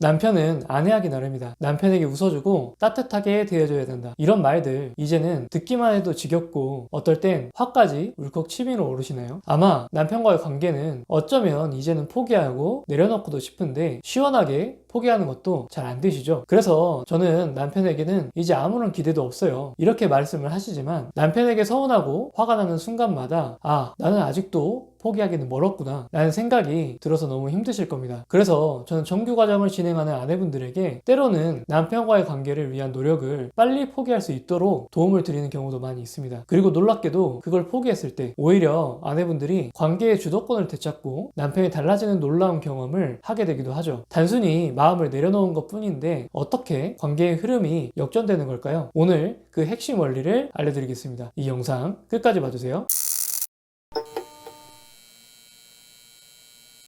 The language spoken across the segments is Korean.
남편은 아내하기 나름이다. 남편에게 웃어주고 따뜻하게 대해줘야 된다. 이런 말들 이제는 듣기만 해도 지겹고 어떨 땐 화까지 울컥 치밀어 오르시나요? 아마 남편과의 관계는 어쩌면 이제는 포기하고 내려놓고도 싶은데 시원하게 포기하는 것도 잘 안 되시죠? 그래서 저는 남편에게는 이제 아무런 기대도 없어요. 이렇게 말씀을 하시지만 남편에게 서운하고 화가 나는 순간마다 나는 아직도 포기하기는 멀었구나 라는 생각이 들어서 너무 힘드실 겁니다. 그래서 저는 정규 과정을 진행하는 아내분들에게 때로는 남편과의 관계를 위한 노력을 빨리 포기할 수 있도록 도움을 드리는 경우도 많이 있습니다. 그리고 놀랍게도 그걸 포기했을 때 오히려 아내분들이 관계의 주도권을 되찾고 남편이 달라지는 놀라운 경험을 하게 되기도 하죠. 단순히 마음을 내려놓은 것 뿐인데 어떻게 관계의 흐름이 역전되는 걸까요? 오늘 그 핵심 원리를 알려드리겠습니다. 이 영상 끝까지 봐주세요.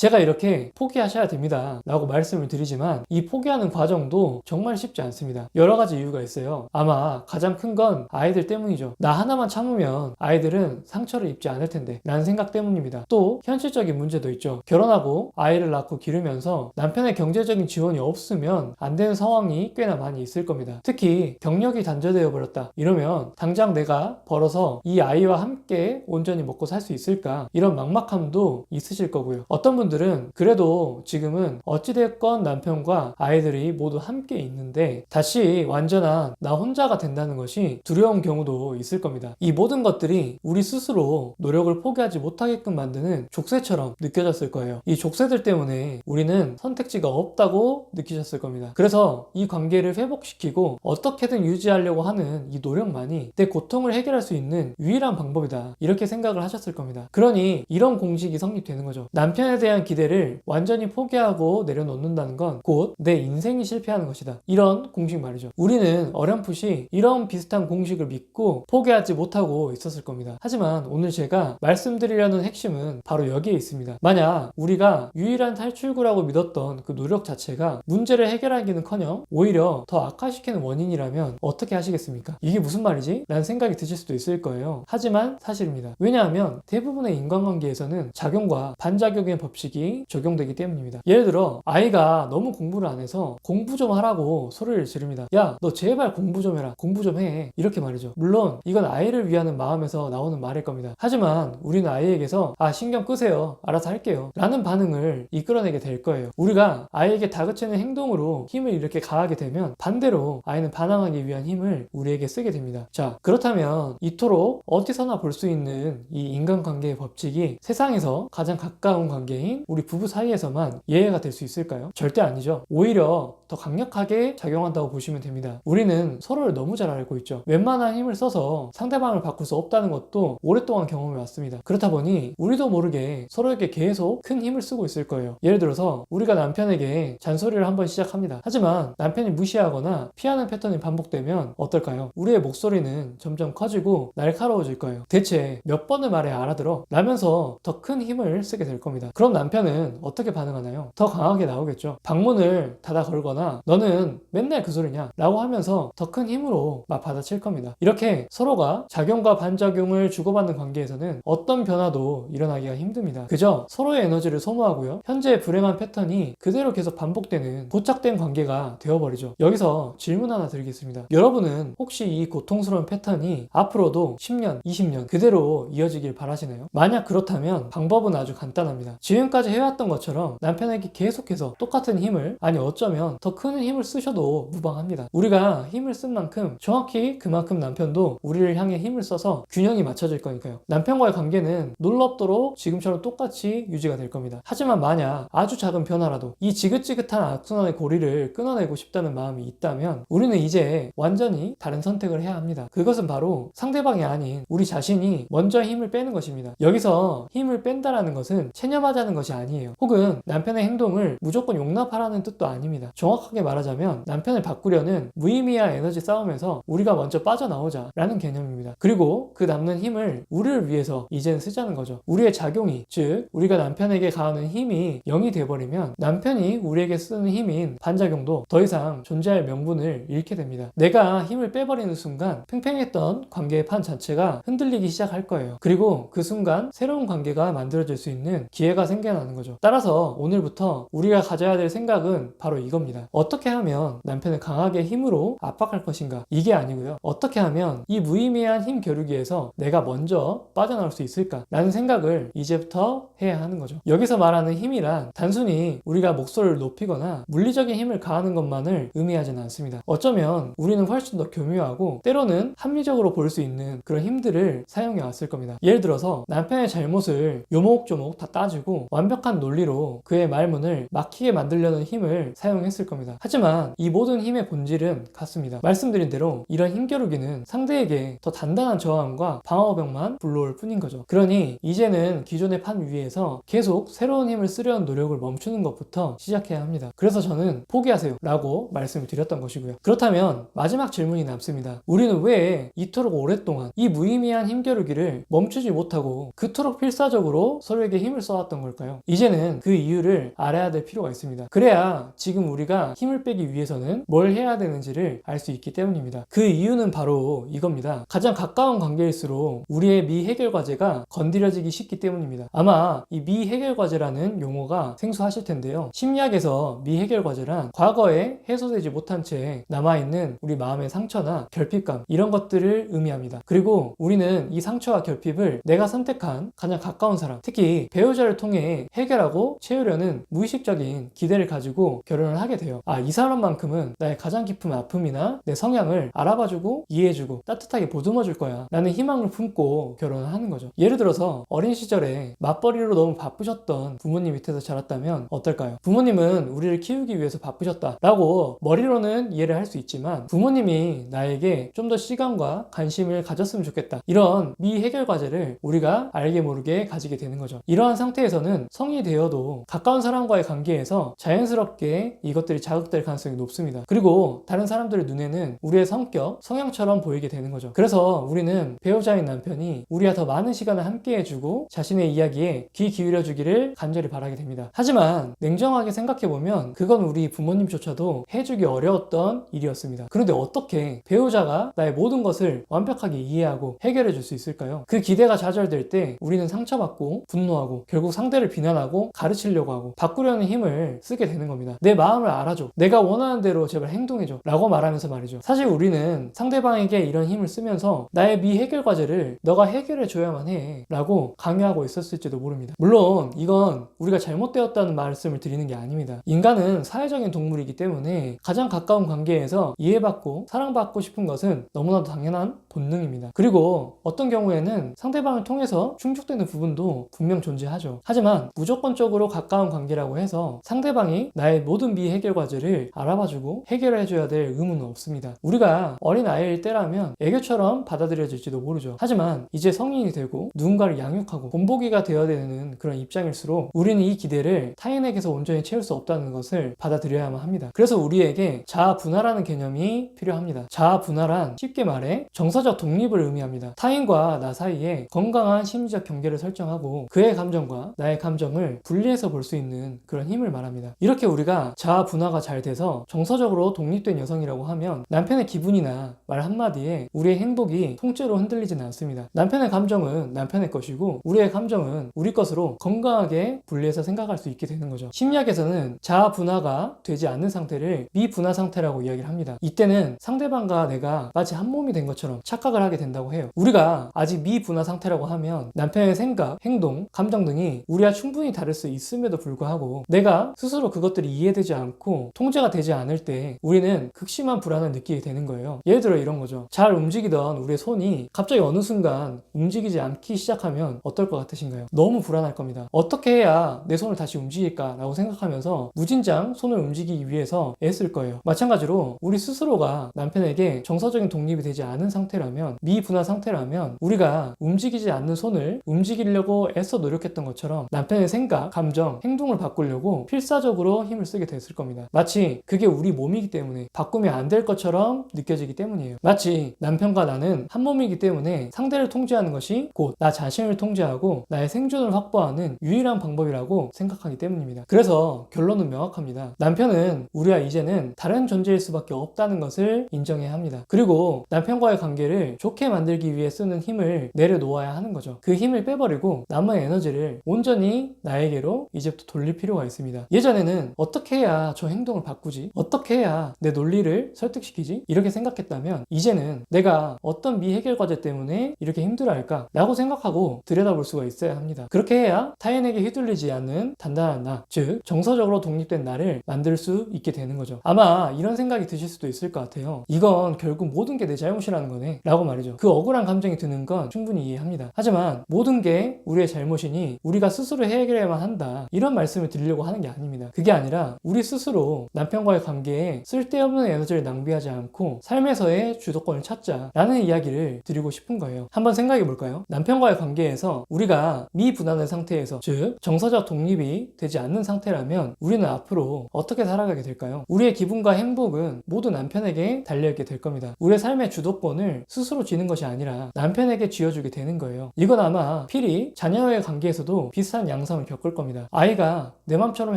제가 이렇게 포기하셔야 됩니다 라고 말씀을 드리지만 이 포기하는 과정도 정말 쉽지 않습니다. 여러 가지 이유가 있어요. 아마 가장 큰 건 아이들 때문이죠. 나 하나만 참으면 아이들은 상처를 입지 않을 텐데 라는 생각 때문입니다. 또 현실적인 문제도 있죠. 결혼하고 아이를 낳고 기르면서 남편의 경제적인 지원이 없으면 안 되는 상황이 꽤나 많이 있을 겁니다. 특히 경력이 단절되어 버렸다 이러면 당장 내가 벌어서 이 아이와 함께 온전히 먹고 살 수 있을까 이런 막막함도 있으실 거고요. 어떤 분들은 그래도 지금은 어찌됐건 남편과 아이들이 모두 함께 있는데 다시 완전한 나 혼자가 된다는 것이 두려운 경우도 있을 겁니다. 이 모든 것들이 우리 스스로 노력을 포기하지 못하게끔 만드는 족쇄처럼 느껴졌을 거예요. 이 족쇄들 때문에 우리는 선택지가 없다고 느끼셨을 겁니다. 그래서 이 관계를 회복시키고 어떻게든 유지하려고 하는 이 노력만이 내 고통을 해결할 수 있는 유일한 방법이다 이렇게 생각을 하셨을 겁니다. 그러니 이런 공식이 성립되는 거죠. 남편에 대한 기대를 완전히 포기하고 내려놓는다는 건 곧 내 인생이 실패하는 것이다. 이런 공식 말이죠. 우리는 어렴풋이 이런 비슷한 공식을 믿고 포기하지 못하고 있었을 겁니다. 하지만 오늘 제가 말씀드리려는 핵심은 바로 여기에 있습니다. 만약 우리가 유일한 탈출구라고 믿었던 그 노력 자체가 문제를 해결하기는커녕 오히려 더 악화시키는 원인이라면 어떻게 하시겠습니까? 이게 무슨 말이지? 라는 생각이 드실 수도 있을 거예요. 하지만 사실입니다. 왜냐하면 대부분의 인간관계에서는 작용과 반작용의 법칙이 적용되기 때문입니다. 예를 들어 아이가 너무 공부를 안 해서 공부 좀 하라고 소리를 지릅니다. 야, 너 제발 공부 좀 해라. 공부 좀 해. 이렇게 말이죠. 물론 이건 아이를 위하는 마음에서 나오는 말일 겁니다. 하지만 우리는 아이에게서 신경 끄세요. 알아서 할게요. 라는 반응을 이끌어내게 될 거예요. 우리가 아이에게 다그치는 행동으로 힘을 이렇게 가하게 되면 반대로 아이는 반항하기 위한 힘을 우리에게 쓰게 됩니다. 자, 그렇다면 이토록 어디서나 볼 수 있는 이 인간관계의 법칙이 세상에서 가장 가까운 관계인 우리 부부 사이에서만 예외가 될 수 있을까요? 절대 아니죠. 오히려 더 강력하게 작용한다고 보시면 됩니다. 우리는 서로를 너무 잘 알고 있죠. 웬만한 힘을 써서 상대방을 바꿀 수 없다는 것도 오랫동안 경험해 왔습니다. 그렇다 보니 우리도 모르게 서로에게 계속 큰 힘을 쓰고 있을 거예요. 예를 들어서 우리가 남편에게 잔소리를 한번 시작합니다. 하지만 남편이 무시하거나 피하는 패턴이 반복되면 어떨까요? 우리의 목소리는 점점 커지고 날카로워질 거예요. 대체 몇 번을 말해야 알아들어? 라면서 더 큰 힘을 쓰게 될 겁니다. 그럼 남편은 어떻게 반응하나요? 더 강하게 나오겠죠. 방문을 닫아 걸거나 너는 맨날 그 소리냐? 라고 하면서 더 큰 힘으로 막 받아칠 겁니다. 이렇게 서로가 작용과 반작용을 주고받는 관계에서는 어떤 변화도 일어나기가 힘듭니다. 그저 서로의 에너지를 소모하고요. 현재의 불행한 패턴이 그대로 계속 반복되는 고착된 관계가 되어버리죠. 여기서 질문 하나 드리겠습니다. 여러분은 혹시 이 고통스러운 패턴이 앞으로도 10년, 20년 그대로 이어지길 바라시나요? 만약 그렇다면 방법은 아주 간단합니다. 지금까지 해왔던 것처럼 남편에게 계속해서 똑같은 힘을 어쩌면 더 큰 힘을 쓰셔도 무방합니다. 우리가 힘을 쓴 만큼 정확히 그만큼 남편도 우리를 향해 힘을 써서 균형이 맞춰질 거니까요. 남편과의 관계는 놀랍도록 지금처럼 똑같이 유지가 될 겁니다. 하지만 만약 아주 작은 변화라도 이 지긋지긋한 악순환의 고리를 끊어내고 싶다는 마음이 있다면 우리는 이제 완전히 다른 선택을 해야 합니다. 그것은 바로 상대방이 아닌 우리 자신이 먼저 힘을 빼는 것입니다. 여기서 힘을 뺀다라는 것은 체념하자는 것이 아니에요. 혹은 남편의 행동을 무조건 용납하라는 뜻도 아닙니다. 정확하게 말하자면 남편을 바꾸려는 무의미한 에너지 싸움에서 우리가 먼저 빠져나오자 라는 개념입니다. 그리고 그 남는 힘을 우리를 위해서 이제는 쓰자는 거죠. 우리의 작용이, 즉 우리가 남편에게 가하는 힘이 0이 돼버리면 남편이 우리에게 쓰는 힘인 반작용도 더 이상 존재할 명분을 잃게 됩니다. 내가 힘을 빼버리는 순간 팽팽했던 관계의 판 자체가 흔들리기 시작할 거예요. 그리고 그 순간 새로운 관계가 만들어질 수 있는 기회가 생겨나는 거죠. 따라서 오늘부터 우리가 가져야 될 생각은 바로 이겁니다. 아닙니다. 어떻게 하면 남편을 강하게 힘으로 압박할 것인가, 이게 아니고요. 어떻게 하면 이 무의미한 힘 겨루기에서 내가 먼저 빠져나올 수 있을까 라는 생각을 이제부터 해야 하는 거죠. 여기서 말하는 힘이란 단순히 우리가 목소리를 높이거나 물리적인 힘을 가하는 것만을 의미하지는 않습니다. 어쩌면 우리는 훨씬 더 교묘하고 때로는 합리적으로 볼 수 있는 그런 힘들을 사용해 왔을 겁니다. 예를 들어서 남편의 잘못을 요목조목 다 따지고 완벽한 논리로 그의 말문을 막히게 만들려는 힘을 사용했을 겁니다. 하지만 이 모든 힘의 본질은 같습니다. 말씀드린 대로 이런 힘겨루기는 상대에게 더 단단한 저항과 방어벽만 불러올 뿐인 거죠. 그러니 이제는 기존의 판 위에서 계속 새로운 힘을 쓰려는 노력을 멈추는 것부터 시작해야 합니다. 그래서 저는 포기하세요 라고 말씀을 드렸던 것이고요. 그렇다면 마지막 질문이 남습니다. 우리는 왜 이토록 오랫동안 이 무의미한 힘겨루기를 멈추지 못하고 그토록 필사적으로 서로에게 힘을 써왔던 걸까요? 이제는 그 이유를 알아야 될 필요가 있습니다. 그래야 지금 우리가 힘을 빼기 위해서는 뭘 해야 되는지를 알 수 있기 때문입니다. 그 이유는 바로 이겁니다. 가장 가까운 관계일수록 우리의 미해결 과제가 건드려지기 쉽기 때문입니다. 아마 이 미해결 과제라는 용어가 생소하실 텐데요. 심리학에서 미해결 과제란 과거에 해소되지 못한 채 남아있는 우리 마음의 상처나 결핍감, 이런 것들을 의미합니다. 그리고 우리는 이 상처와 결핍을 내가 선택한 가장 가까운 사람, 특히 배우자를 통해 해결하고 채우려는 무의식적인 기대를 가지고 결혼을 하게 돼요. 이 사람만큼은 나의 가장 깊은 아픔이나 내 성향을 알아봐주고 이해해주고 따뜻하게 보듬어줄 거야 라는 희망을 품고 결혼을 하는 거죠. 예를 들어서 어린 시절에 맞벌이로 너무 바쁘셨던 부모님 밑에서 자랐다면 어떨까요? 부모님은 우리를 키우기 위해서 바쁘셨다 라고 머리로는 이해를 할 수 있지만 부모님이 나에게 좀 더 시간과 관심을 가졌으면 좋겠다, 이런 미해결 과제를 우리가 알게 모르게 가지게 되는 거죠. 이러한 상태에서는 성이 되어도 가까운 사람과의 관계에서 자연스럽게 이것들이 자극될 가능성이 높습니다. 그리고 다른 사람들의 눈에는 우리의 성격, 성향처럼 보이게 되는 거죠. 그래서 우리는 배우자인 남편이 우리와 더 많은 시간을 함께 해주고 자신의 이야기에 귀 기울여주기를 간절히 바라게 됩니다. 하지만 냉정하게 생각해보면 그건 우리 부모님조차도 해주기 어려웠던 일이었습니다. 그런데 어떻게 배우자가 나의 모든 것을 완벽하게 이해하고 해결해 줄 수 있을까요? 그 기대가 좌절될 때 우리는 상처받고 분노하고 결국 상대를 비난하고 가르치려고 하고 바꾸려는 힘을 쓰게 되는 겁니다. 내 마음을 알아줘, 내가 원하는 대로 제발 행동해줘 라고 말하면서 말이죠. 사실 우리는 상대방에게 이런 힘을 쓰면서 나의 미해결 과제를 너가 해결해 줘야만 해 라고 강요하고 있었을지도 모릅니다. 물론 이건 우리가 잘못되었다는 말씀을 드리는 게 아닙니다. 인간은 사회적인 동물이기 때문에 가장 가까운 관계에서 이해받고 사랑받고 싶은 것은 너무나도 당연한 본능입니다. 그리고 어떤 경우에는 상대방을 통해서 충족되는 부분도 분명 존재하죠. 하지만 무조건적으로 가까운 관계라고 해서 상대방이 나의 모든 미해결 과제를 알아봐주고 해결해줘야 될 의무는 없습니다. 우리가 어린 아이일 때라면 애교처럼 받아들여질지도 모르죠. 하지만 이제 성인이 되고 누군가를 양육하고 본보기가 되어야 되는 그런 입장일수록 우리는 이 기대를 타인에게서 온전히 채울 수 없다는 것을 받아들여야만 합니다. 그래서 우리에게 자아 분할하는 개념이 필요합니다. 자아 분할란 쉽게 말해 정서적 독립을 의미합니다. 타인과 나 사이에 건강한 심리적 경계를 설정하고 그의 감정과 나의 감정을 분리해서 볼 수 있는 그런 힘을 말합니다. 이렇게 우리가 자아 분화가 잘 돼서 정서적으로 독립된 여성이라고 하면 남편의 기분이나 말 한마디에 우리의 행복이 통째로 흔들리지는 않습니다. 남편의 감정은 남편의 것이고 우리의 감정은 우리 것으로 건강하게 분리해서 생각할 수 있게 되는 거죠. 심리학에서는 자아 분화가 되지 않는 상태를 미분화 상태라고 이야기를 합니다. 이때는 상대방과 내가 마치 한 몸이 된 것처럼 착각을 하게 된다고 해요. 우리가 아직 미분화 상태라고 하면 남편의 생각, 행동, 감정 등이 우리와 충분히 다를 수 있음에도 불구하고 내가 스스로 그것들이 이해되지 않고 통제가 되지 않을 때 우리는 극심한 불안을 느끼게 되는 거예요. 예를 들어 이런 거죠. 잘 움직이던 우리의 손이 갑자기 어느 순간 움직이지 않기 시작하면 어떨 것 같으신가요? 너무 불안할 겁니다. 어떻게 해야 내 손을 다시 움직일까 라고 생각하면서 무진장 손을 움직이기 위해서 애쓸 거예요. 마찬가지로 우리 스스로가 남편에게 정서적인 독립이 되지 않은 상태라면, 미분화 상태라면 우리가 움직이지 않는 손을 움직이려고 애써 노력했던 것처럼 남편의 생각, 감정, 행동을 바꾸려고 필사적으로 힘을 쓰게 됐을 겁니다. 마치 그게 우리 몸이기 때문에 바꾸면 안 될 것처럼 느껴지기 때문이에요. 마치 남편과 나는 한 몸이기 때문에 상대를 통제하는 것이 곧 나 자신을 통제하고 나의 생존을 확보하는 유일한 방법이라고 생각하기 때문입니다. 그래서 결론은 명확합니다. 남편은 우리와 이제는 다른 존재일 수밖에 없다는 것을 인정해야 합니다. 그리고 남편과의 관계를 관계를 좋게 만들기 위해 쓰는 힘을 내려놓아야 하는 거죠. 그 힘을 빼버리고 남은 에너지를 온전히 나에게로 이제부터 돌릴 필요가 있습니다. 예전에는 어떻게 해야 저 행동을 바꾸지? 어떻게 해야 내 논리를 설득시키지? 이렇게 생각했다면 이제는 내가 어떤 미해결 과제 때문에 이렇게 힘들어할까? 라고 생각하고 들여다볼 수가 있어야 합니다. 그렇게 해야 타인에게 휘둘리지 않는 단단한 나, 즉 정서적으로 독립된 나를 만들 수 있게 되는 거죠. 아마 이런 생각이 드실 수도 있을 것 같아요. 이건 결국 모든 게 내 잘못이라는 거네 라고 말이죠. 그 억울한 감정이 드는 건 충분히 이해합니다. 하지만 모든 게 우리의 잘못이니 우리가 스스로 해결해야만 한다, 이런 말씀을 드리려고 하는 게 아닙니다. 그게 아니라 우리 스스로 남편과의 관계에 쓸데없는 에너지를 낭비하지 않고 삶에서의 주도권을 찾자라는 이야기를 드리고 싶은 거예요. 한번 생각해 볼까요? 남편과의 관계에서 우리가 미분한한 상태에서, 즉 정서적 독립이 되지 않는 상태라면 우리는 앞으로 어떻게 살아가게 될까요? 우리의 기분과 행복은 모두 남편에게 달려있게 될 겁니다. 우리의 삶의 주도권을 스스로 쥐는 것이 아니라 남편에게 쥐어주게 되는 거예요. 이건 아마 필히 자녀와의 관계에서도 비슷한 양상을 겪을 겁니다. 아이가 내 맘처럼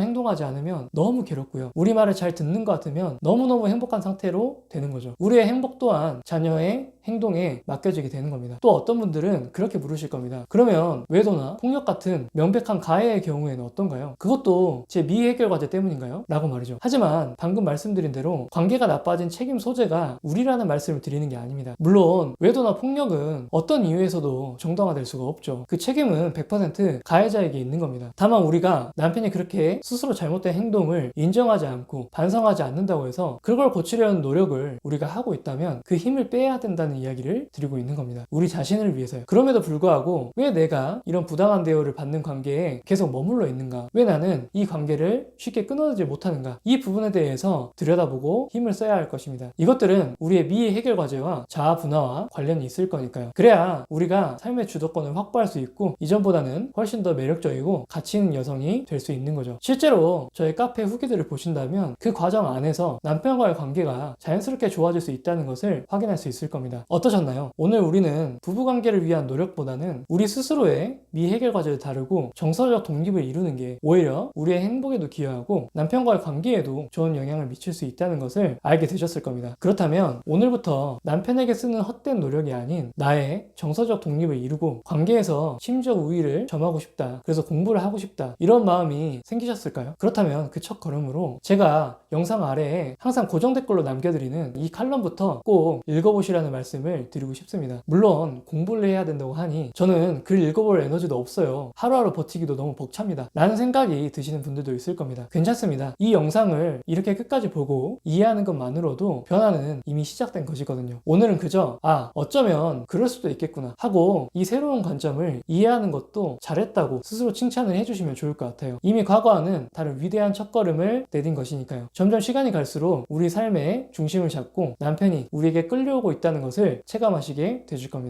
행동하지 않으면 너무 괴롭고요. 우리 말을 잘 듣는 것 같으면 너무너무 행복한 상태로 되는 거죠. 우리의 행복 또한 자녀의 행동에 맡겨지게 되는 겁니다. 또 어떤 분들은 그렇게 물으실 겁니다. 그러면 외도나 폭력 같은 명백한 가해의 경우에는 어떤가요? 그것도 제 미해결 과제 때문인가요? 라고 말이죠. 하지만 방금 말씀드린 대로 관계가 나빠진 책임 소재가 우리라는 말씀을 드리는 게 아닙니다. 물론 외도나 폭력은 어떤 이유에서도 정당화될 수가 없죠. 그 책임은 100% 가해자에게 있는 겁니다. 다만 우리가 남편이 그렇게 스스로 잘못된 행동을 인정하지 않고 반성하지 않는다고 해서 그걸 고치려는 노력을 우리가 하고 있다면 그 힘을 빼야 된다는 이야기를 드리고 있는 겁니다. 우리 자신을 위해서요. 그럼에도 불구하고 왜 내가 이런 부당한 대우를 받는 관계에 계속 머물러 있는가? 왜 나는 이 관계를 쉽게 끊어내지 못하는가? 이 부분에 대해서 들여다보고 힘을 써야 할 것입니다. 이것들은 우리의 미해결 과제와 자아 분화와 관련이 있을 거니까요. 그래야 우리가 삶의 주도권을 확보할 수 있고 이전보다는 훨씬 더 매력적이고 가치 있는 여성이 될 수 있는 거죠. 실제로 저희 카페 후기들을 보신다면 그 과정 안에서 남편과의 관계가 자연스럽게 좋아질 수 있다는 것을 확인할 수 있을 겁니다. 어떠셨나요? 오늘 우리는 부부관계를 위한 노력보다는 우리 스스로의 미해결 과제를 다루고 정서적 독립을 이루는 게 오히려 우리의 행복에도 기여하고 남편과의 관계에도 좋은 영향을 미칠 수 있다는 것을 알게 되셨을 겁니다. 그렇다면 오늘부터 남편에게 쓰는 헛된 노력이 아닌 나의 정서적 독립을 이루고 관계에서 심적 우위를 점하고 싶다, 그래서 공부를 하고 싶다, 이런 마음이 생기셨을까요? 그렇다면 그 첫 걸음으로 제가 영상 아래에 항상 고정 댓글로 남겨드리는 이 칼럼부터 꼭 읽어보시라는 말씀을 드리고 싶습니다. 물론 공부를 해야 된다고 하니 저는 글 읽어볼 에너지도 없어요, 하루하루 버티기도 너무 벅찹니다 라는 생각이 드시는 분들도 있을 겁니다. 괜찮습니다. 이 영상을 이렇게 끝까지 보고 이해하는 것만으로도 변화는 이미 시작된 것이거든요. 오늘은 그저 어쩌면 그럴 수도 있겠구나 하고 이 새로운 관점을 이해하는 것도 잘했다고 스스로 칭찬을 해주시면 좋을 것 같아요. 이미 과거와는 다른 위대한 첫걸음을 내딘 것이니까요. 점점 시간이 갈수록 우리 삶의 중심을 잡고 남편이 우리에게 끌려오고 있다는 것을 체감하시게 되실 겁니다.